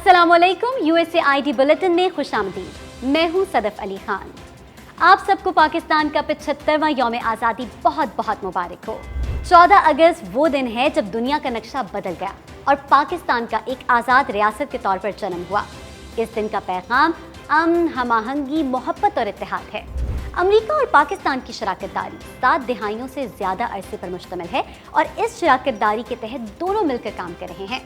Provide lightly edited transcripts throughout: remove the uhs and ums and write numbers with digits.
अस्सलामुअलैकुम। USAID bulletin में खुशामदीद। मैं हूं सदफ अली खान। आप सबको पाकिस्तान का 75वां यौम आज़ादी बहुत बहुत मुबारक हो। 14 अगस्त वो दिन है जब दुनिया का नक्शा बदल गया और पाकिस्तान का एक आज़ाद रियासत के तौर पर जन्म हुआ। इस दिन का पैगाम अमन, हमाहंगी, मोहब्बत और इत्तेहाद है। अमेरिका और पाकिस्तान की शराकतदारी 7 दहाइयों से ज़्यादा अरसे पर मुश्तमिल है और इस शराकतदारी के तहत दोनों मिलकर काम कर रहे हैं।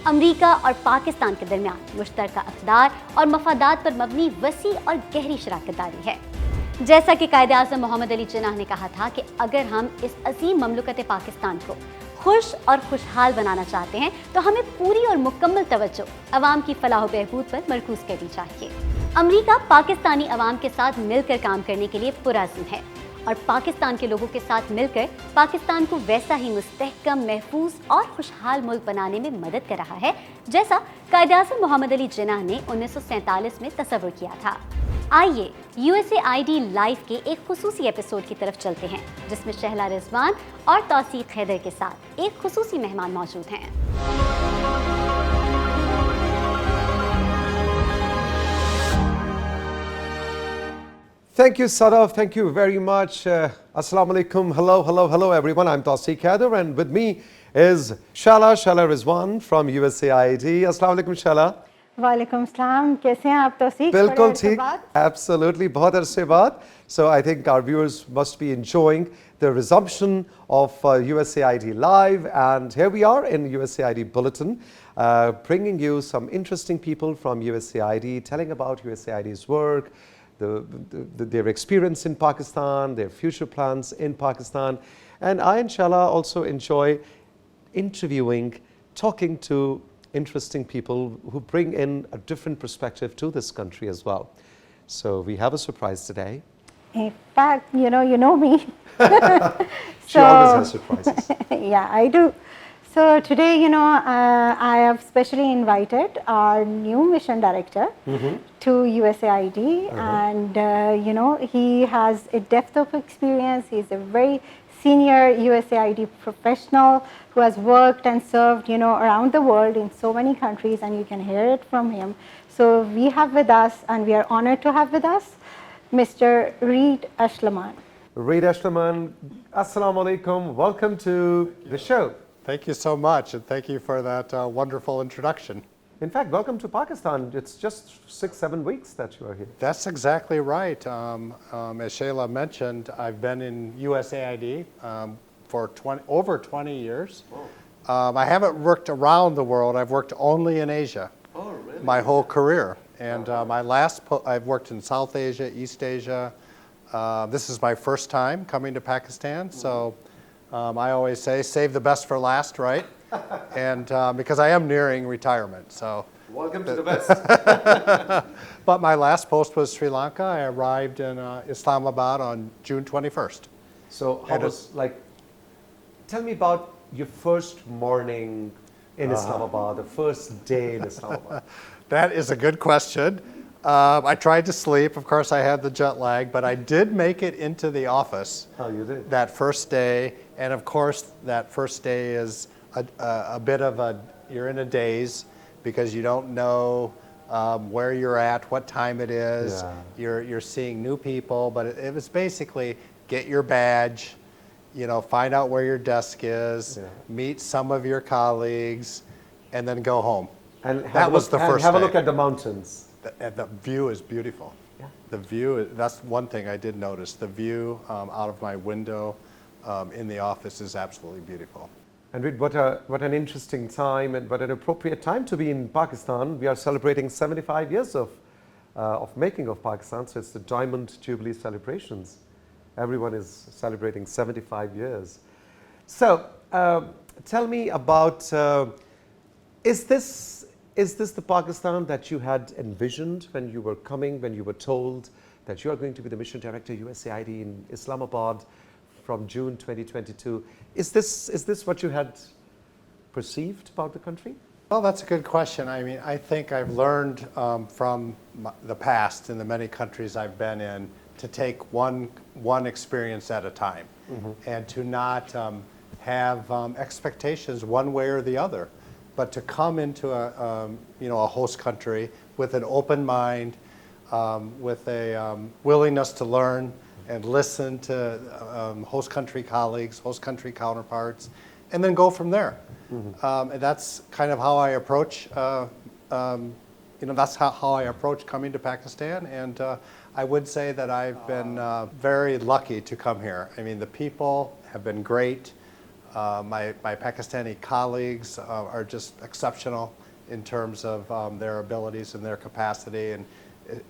अमेरिका और पाकिस्तान के दरमियान मुश्तरका अक़दार और मफादात पर मबनी वसी और गहरी शराकतदारी है। जैसा कि कायद-ए-आज़म मोहम्मद अली जिन्नाह ने कहा था कि अगर हम इस अजीम ममलकत पाकिस्तान को खुश और खुशहाल बनाना चाहते हैं तो हमें पूरी और मुकम्मल तवज्जो अवाम की फलाह व बहबूद पर मरकूज करनी चाहिए। अमेरिका पाकिस्तानी अवाम के साथ मिलकर काम करने के लिए पुरअज़्म है और पाकिस्तान के लोगों के साथ मिलकर पाकिस्तान को वैसा ही मुस्तहकम, महफूज और खुशहाल मुल्क बनाने में मदद कर रहा है जैसा कायद-ए-आज़म मोहम्मद अली जिन्नाह ने 1947 में तस्वुर किया था। आइए USAID लाइव के एक खुसूसी एपिसोड की तरफ चलते हैं जिसमें शहला रिजवान और तौसीक हैदर के साथ एक खुसूसी मेहमान मौजूद हैं। Thank you, Sadaf. Thank you very much. Assalamu alaikum. Hello, everyone. I'm Tawseek Kader, and with me is Shala Rizwan from USAID. Assalamu alaikum, Shala. वालेकुम सलाम। कैसे हैं आप तौसीक? बिल्कुल ठीक. Absolutely. बहुत अरसे बाद. So I think our viewers must be enjoying the resumption of USAID Live, and here we are in USAID Bulletin, bringing you some interesting people from USAID, telling about USAID's work, their experience in Pakistan, their future plans in Pakistan. And I, inshallah, also enjoy interviewing, talking to interesting people who bring in a different perspective to this country as well. So we have a surprise today. In fact, you know me. She always has surprises. Yeah, I do. So today, I have specially invited our new mission director to USAID, and he has a depth of experience. He's a very senior USAID professional who has worked and served, around the world in so many countries, and you can hear it from him. So we have with us, and we are honored to have with us, Mr. Reed Ashlaman. Reed Ashlaman, Assalamu alaikum. Welcome to the show. Thank you so much, and thank you for that wonderful introduction. In fact, welcome to Pakistan. It's just 6-7 weeks that you are here. That's exactly right. As Shayla mentioned, I've been in USAID for over 20 years. I haven't worked around the world. I've worked only in Asia my whole career. And I've worked in South Asia, East Asia. This is my first time coming to Pakistan, so I always say, save the best for last, right? And because I am nearing retirement, so. Welcome to the best. But my last post was Sri Lanka. I arrived in Islamabad on June 21st. So how was, tell me about your first morning in Islamabad, the first day in Islamabad. That is a good question. I tried to sleep. Of course, I had the jet lag, but I did make it into the office. Oh, you did? That first day. And of course, that first day is a bit of you're in a daze because you don't know where you're at, what time it is. Yeah. You're seeing new people, but it was basically get your badge, find out where your desk is, meet some of your colleagues, and then go home. And that was the first day. Have a look at the mountains. The view is beautiful. Yeah. The view, that's one thing I did notice. The view out of my window in the office is absolutely beautiful. And what an interesting time and what an appropriate time to be in Pakistan. We are celebrating 75 years of making of Pakistan, so it's the Diamond Jubilee celebrations. Everyone is celebrating 75 years. So tell me about, is this the Pakistan that you had envisioned when you were coming, when you were told that you are going to be the mission director USAID in Islamabad from June 2022? Is this what you had perceived about the country? Well, that's a good question. I mean, I think I've learned from the past in the many countries I've been in to take one experience at a time, and to not have expectations one way or the other. but to come into a host country with an open mind, with a willingness to learn and listen to host country colleagues, host country counterparts, and then go from there. And that's kind of how I approach. That's how I approach coming to Pakistan. And I would say that I've been very lucky to come here. I mean, the people have been great. My Pakistani colleagues are just exceptional in terms of their abilities and their capacity,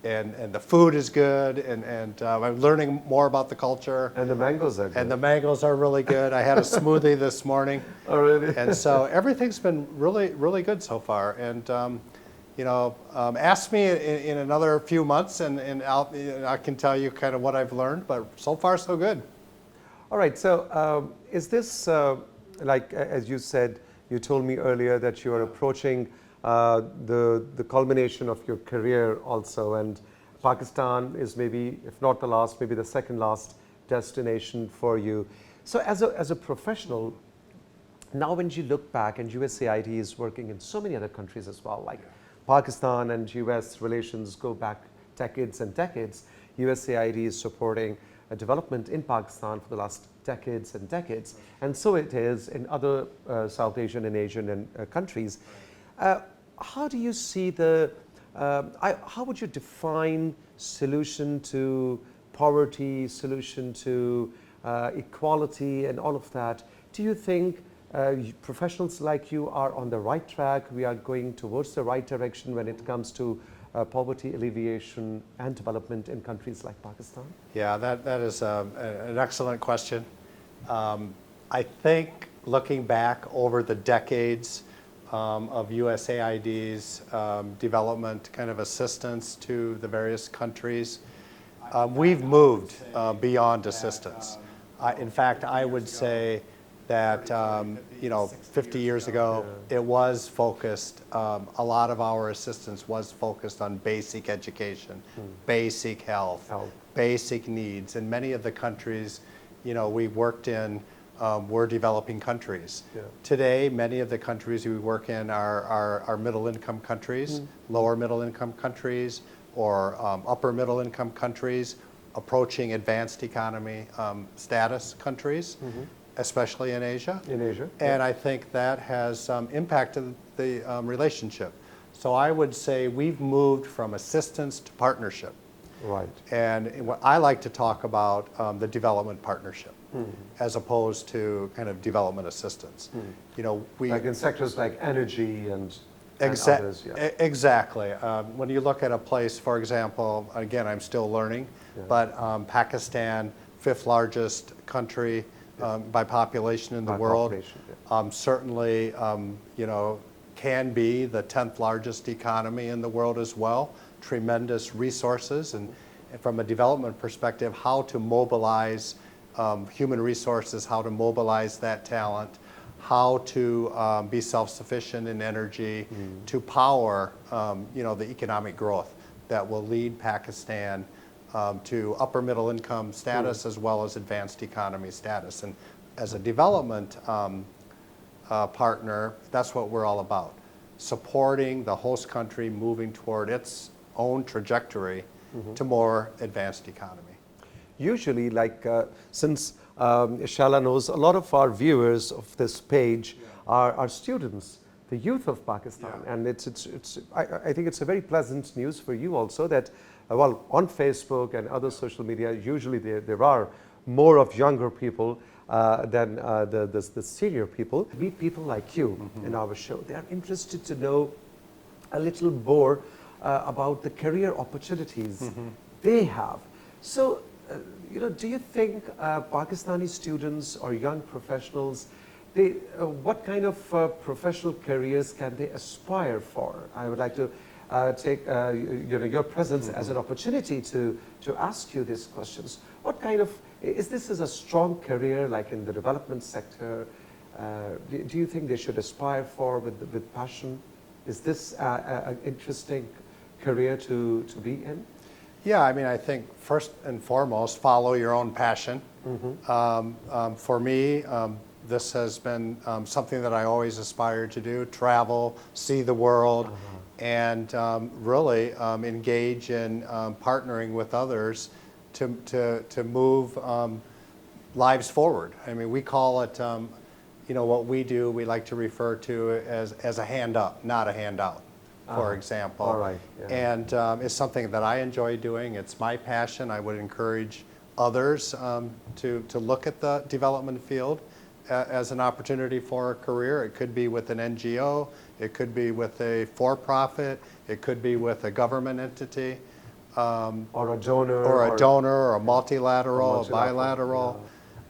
and the food is good, and I'm learning more about the culture. And the mangoes are good. And the mangoes are really good. I had a smoothie this morning. Oh, really? And so everything's been really, really good so far. And ask me in another few months, and I can tell you kind of what I've learned. But so far, so good. All right, so is this, like as you said, you told me earlier that you are approaching the culmination of your career also, and Pakistan is maybe, if not the last, maybe the second last destination for you. So as a professional, now when you look back, and USAID is working in so many other countries as well, like Pakistan and US relations go back decades and decades. USAID is supporting development in Pakistan for the last decades and decades, and so it is in other South Asian and Asian countries. How do you see how would you define solution to poverty, solution to equality and all of that? Do you think professionals like you are on the right track? We are going towards the right direction when it comes to poverty alleviation and development in countries like Pakistan? Yeah, that is an excellent question. I think looking back over the decades of USAID's development kind of assistance to the various countries, we've moved beyond assistance. In fact, I would say that 50 years ago, it was focused, a lot of our assistance was focused on basic education, basic health, basic needs. And many of the countries, we worked in were developing countries. Yeah. Today, many of the countries we work in are middle-income countries, lower middle-income countries, or upper middle-income countries, approaching advanced economy status countries. Especially in Asia. In Asia. And I think that has impacted the relationship. So I would say we've moved from assistance to partnership. Right. And what I like to talk about the development partnership as opposed to kind of development assistance. Like in sectors like energy and others. Yeah. Exactly. When you look at a place, for example, again, I'm still learning, but Pakistan, 5th largest country by population in the world, certainly can be the 10th largest economy in the world as well. Tremendous resources, and from a development perspective, how to mobilize human resources, how to mobilize that talent, how to be self-sufficient in energy, to power the economic growth that will lead Pakistan to upper middle income status as well as advanced economy status. And as a development partner, that's what we're all about. Supporting the host country moving toward its own trajectory to more advanced economy. Usually, since Shala knows, a lot of our viewers of this page are students, the youth of Pakistan. And I think it's a very pleasant news for you also that on Facebook and other social media, usually there are more of younger people than the senior people. Meet people like you in our show. They are interested to know a little more about the career opportunities they have. So, do you think Pakistani students or young professionals, what kind of professional careers can they aspire for? I would like to take your presence as an opportunity to ask you these questions. What kind of, is this a strong career like in the development sector? Do you think they should aspire for with passion? Is this an interesting career to be in? Yeah, I mean, I think first and foremost, follow your own passion. For me, this has been something that I always aspired to do, travel, see the world, and really engage in partnering with others to move lives forward. I mean, we call it, what we do, we like to refer to as a hand up, not a handout, for example. All right. Yeah. And it's something that I enjoy doing. It's my passion. I would encourage others to look at the development field as an opportunity for a career. It could be with an NGO, it could be with a for-profit, it could be with a government entity. Or a donor. Or a multilateral, a bilateral.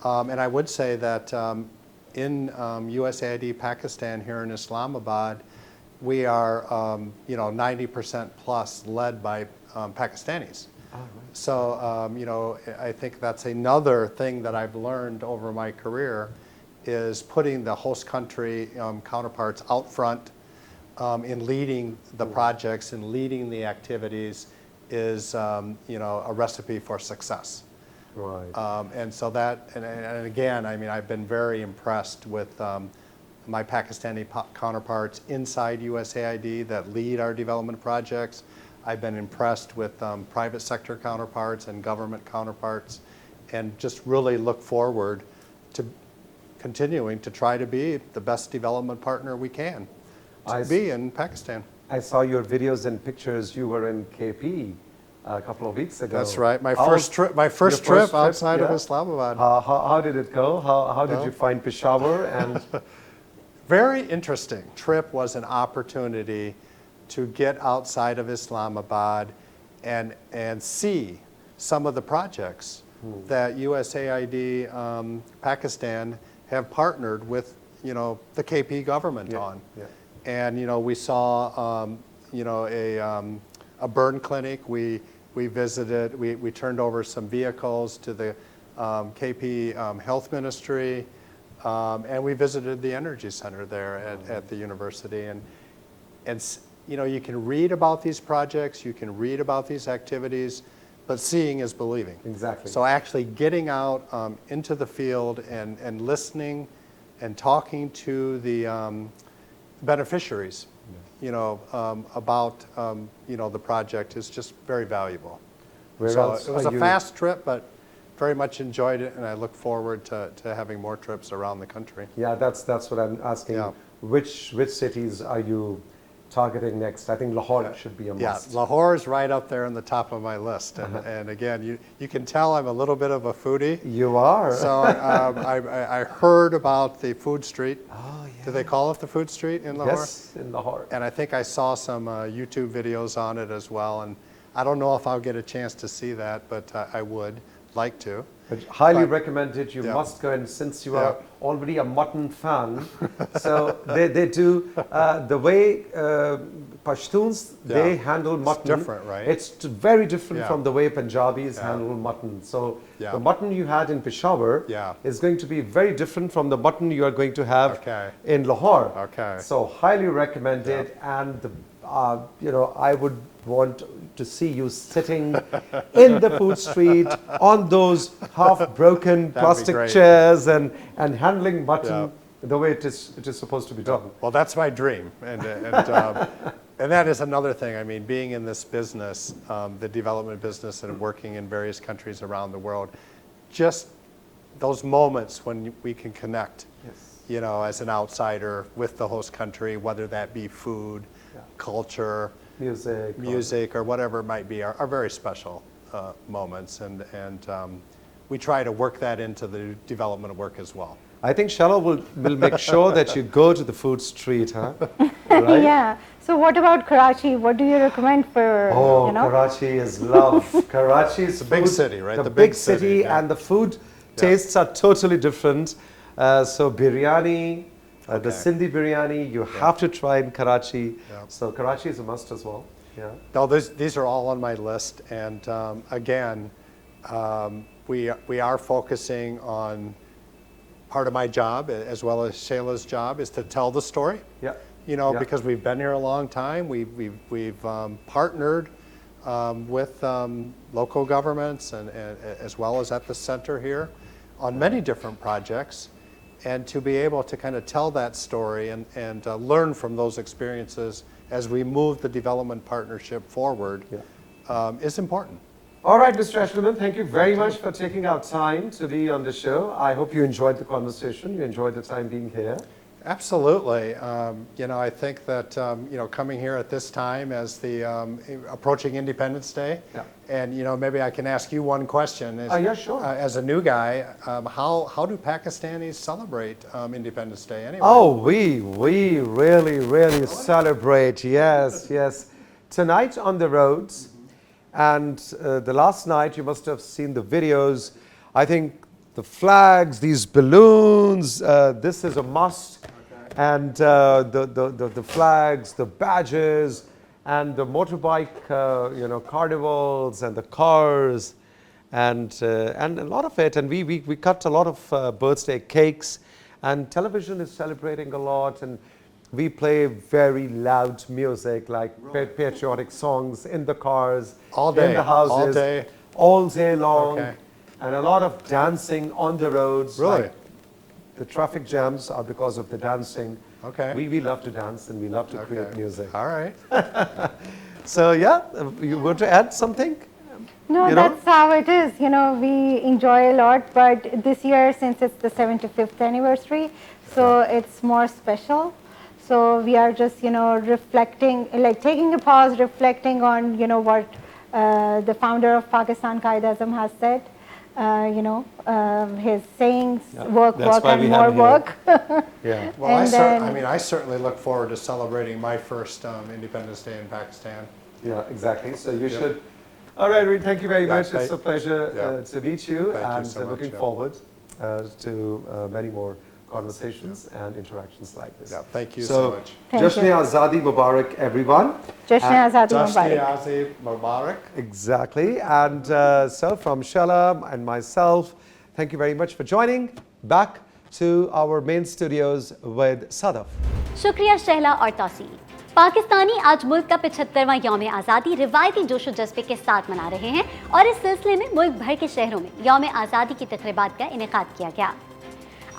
Yeah. And I would say that in USAID Pakistan here in Islamabad, we are 90% plus led by Pakistanis. Oh, right. So, I think that's another thing that I've learned over my career is putting the host country counterparts out front in leading the projects and leading the activities is, a recipe for success. Right. And so that, and again, I mean, I've been very impressed with my Pakistani counterparts inside USAID that lead our development projects. I've been impressed with private sector counterparts and government counterparts, and just really look forward to continuing to try to be the best development partner we can be in Pakistan. I saw your videos and pictures. You were in KP a couple of weeks ago. That's right. My first trip outside of Islamabad. How did it go? How did you find Peshawar? And very interesting trip. Was an opportunity to get outside of Islamabad and see some of the projects that USAID Pakistan have partnered with the KP government on. Yeah. And we saw a burn clinic. We visited. We turned over some vehicles to the KP Health Ministry, and we visited the energy center there at the university. And you can read about these projects, you can read about these activities, but seeing is believing. Exactly. So actually getting out into the field and listening and talking to the beneficiaries, about the project is just very valuable. So it was a fast trip, but very much enjoyed it, and I look forward to having more trips around the country. Yeah, that's what I'm asking. Yeah. Which cities are you targeting next? I think Lahore should be a must. Yeah, Lahore is right up there on the top of my list. And again, you can tell I'm a little bit of a foodie. You are. So I heard about the food street. Oh, yeah. Do they call it the food street in Lahore? Yes, in Lahore. And I think I saw some YouTube videos on it as well. And I don't know if I'll get a chance to see that, but I would like to. But highly recommended. You must go, and since you are already a mutton fan, so they do the way Pashtuns they handle mutton. It's different, right? It's very different from the way Punjabis handle mutton. So the mutton you had in Peshawar is going to be very different from the mutton you are going to have in Lahore. Okay. So highly recommended, and I would want to see you sitting in the food street on those half-broken plastic chairs and handling mutton the way it is supposed to be done. Well, that's my dream, and that is another thing. I mean, being in this business, the development business, and working in various countries around the world, just those moments when we can connect, as an outsider with the host country, whether that be food, culture, music, or whatever it might be, are very special moments, and we try to work that into the development work as well. I think Shala will make sure that you go to the food street, huh? Right? Yeah. So what about Karachi? What do you recommend for, Karachi is love. Karachi is a big city, right? The big city, and the food tastes are totally different. So biryani, the Sindhi biryani, you have to try in Karachi. Yeah. So Karachi is a must as well. Yeah. No, these are all on my list, and again, we are focusing on part of my job, as well as Shayla's job, is to tell the story. Yeah. Because we've been here a long time. We've partnered with local governments and as well as at the center here on many different projects. and to be able to kind of tell that story and learn from those experiences as we move the development partnership forward is important. All right, Mr. Eshelman, thank you very much for taking our time to be on the show. I hope you enjoyed the conversation. You enjoyed the time being here. Absolutely. I think that, coming here at this time as the approaching Independence Day, and, maybe I can ask you one question. Yeah, sure. As a new guy, how do Pakistanis celebrate Independence Day anyway? Oh, we really celebrate. Yes. Tonight on the roads, and the last night you must have seen the videos. I think the flags, these balloons, this is a must. And the flags, the badges, and the motorbike, carnivals, and the cars, and a lot of it. And we cut a lot of birthday cakes, and television is celebrating a lot, and we play very loud music, like patriotic songs in the cars, all day, in the houses, all day long, and a lot of dancing on the roads. Really? Like the traffic jams are because of the dancing. Okay. We love to dance and we love to create music. All right. So you want to add something? No, that's how it is. We enjoy a lot, but this year, since it's the 75th anniversary, so it's more special. So we are just, reflecting, like taking a pause, reflecting on, what the founder of Pakistan, Qaid-e-Azam, has said. His sayings, work, and more work. Well, I certainly look forward to celebrating my first Independence Day in Pakistan. Yeah, exactly. So you should. All right, Reed, thank you very much. It's a pleasure to meet you, Thank you so much, looking forward to many more conversations and interactions like this. Yeah, thank you so much. Jashn-e-Azadi Mubarak, everyone. Jashn-e-Azadi Mubarak. Jashn-e-Azadi Mubarak. Exactly. And so from Shela and myself, thank you very much for joining. Back to our main studios with Sadaf. शुक्रिया शहला और तौसीफ। पाकिस्तानी आज मुल्क का 75वां यौम आज़ादी रिवायती जोशो जज्बे के साथ मना रहे हैं और इस सिलसिले में मुल्क भर के शहरों में यौम आज़ादी की तक़रीबात का इनेकाद किया गया।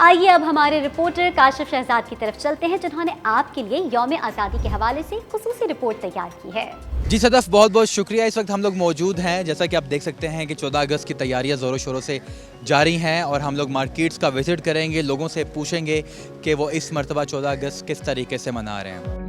आइए अब हमारे रिपोर्टर काशिफ शहजाद की तरफ चलते हैं, जिन्होंने आपके लिए यौम आज़ादी के हवाले से खुसूसी रिपोर्ट तैयार की है। जी सदफ, बहुत बहुत शुक्रिया। इस वक्त हम लोग मौजूद हैं, जैसा कि आप देख सकते हैं कि 14 अगस्त की तैयारियां ज़ोरों शोरों से जारी हैं और हम लोग मार्केट्स का विज़िट करेंगे, लोगों से पूछेंगे कि वो इस मरतबा 14 अगस्त किस तरीके से मना रहे हैं।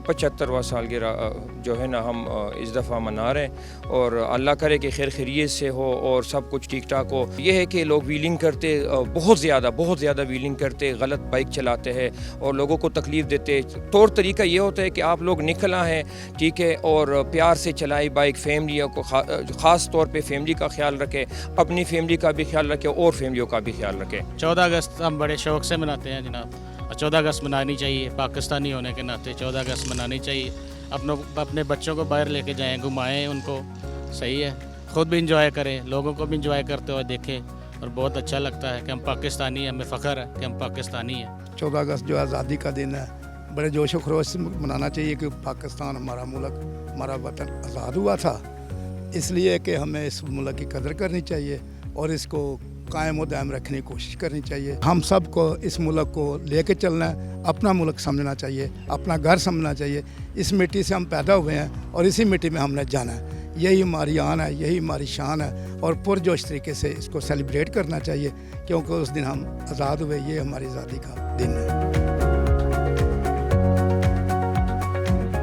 75वां सालगिरह जो है ना हम इस दफ़ा मना रहे हैं और अल्लाह करे कि खैर खैरियत से हो और सब कुछ ठीक ठाक हो। ये है कि लोग व्हीलिंग करते बहुत ज़्यादा व्हीलिंग करते, गलत बाइक चलाते हैं और लोगों को तकलीफ़ देते। तौर तरीका ये होता है कि आप लोग निकल आए, ठीक है, और प्यार से चलाई बाइक, फैमिलियों को ख़ास तौर पे फैमिली का ख्याल रखें, अपनी फैमिली का भी ख्याल रखें और फैमिलियों का भी ख्याल रखें। 14 अगस्त हम बड़े शौक़ से मनाते हैं जनाब, और 14 अगस्त मनानी चाहिए। पाकिस्तानी होने के नाते 14 अगस्त मनानी चाहिए। अपने बच्चों को बाहर लेके जाएं, घुमाएं उनको, सही है, ख़ुद भी इंजॉय करें, लोगों को भी इंजॉय करते हुए देखें और बहुत अच्छा लगता है कि हम पाकिस्तानी हैं। हमें फ़ख्र है कि हम पाकिस्तानी हैं। 14 अगस्त जो आज़ादी का दिन है, बड़े जोश व खरोश से मनाना चाहिए कि पाकिस्तान हमारा मुल्क, हमारा वतन आज़ाद हुआ था, इसलिए कि हमें इस मुल्क की कदर करनी चाहिए और इसको कायम व दायम रखने की कोशिश करनी चाहिए। हम सब को इस मुल्क को लेके चलना है, अपना मुल्क समझना चाहिए, अपना घर समझना चाहिए। इस मिट्टी से हम पैदा हुए हैं और इसी मिट्टी में हमने जाना है। यही हमारी आन है, यही हमारी शान है और पुरजोश तरीके से इसको सेलिब्रेट करना चाहिए, क्योंकि उस दिन हम आज़ाद हुए, ये हमारी आज़ादी का दिन है।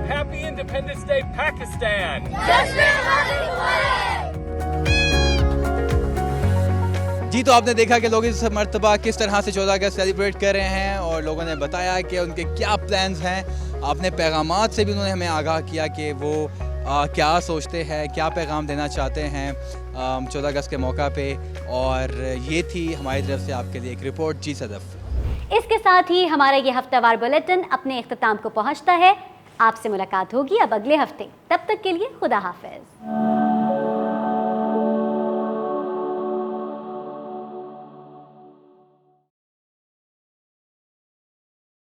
Happy Independence Day, Pakistan! जी, तो आपने देखा कि लोग इस मरतबा किस तरह से 14 अगस्त सेलिब्रेट कर रहे हैं और लोगों ने बताया कि उनके क्या प्लान्स हैं। आपने पैगामात से भी उन्होंने हमें आगाह किया कि वो क्या सोचते हैं, क्या पैगाम देना चाहते हैं 14 अगस्त के मौका पे। और ये थी हमारी तरफ से आपके लिए एक रिपोर्ट। जी सदफ, इसके साथ ही हमारा ये हफ्तावार बुलेटिन अपने इख्तिताम को पहुंचता है। आपसे मुलाकात होगी अब अगले हफ्ते, तब तक के लिए खुदा हाफिज।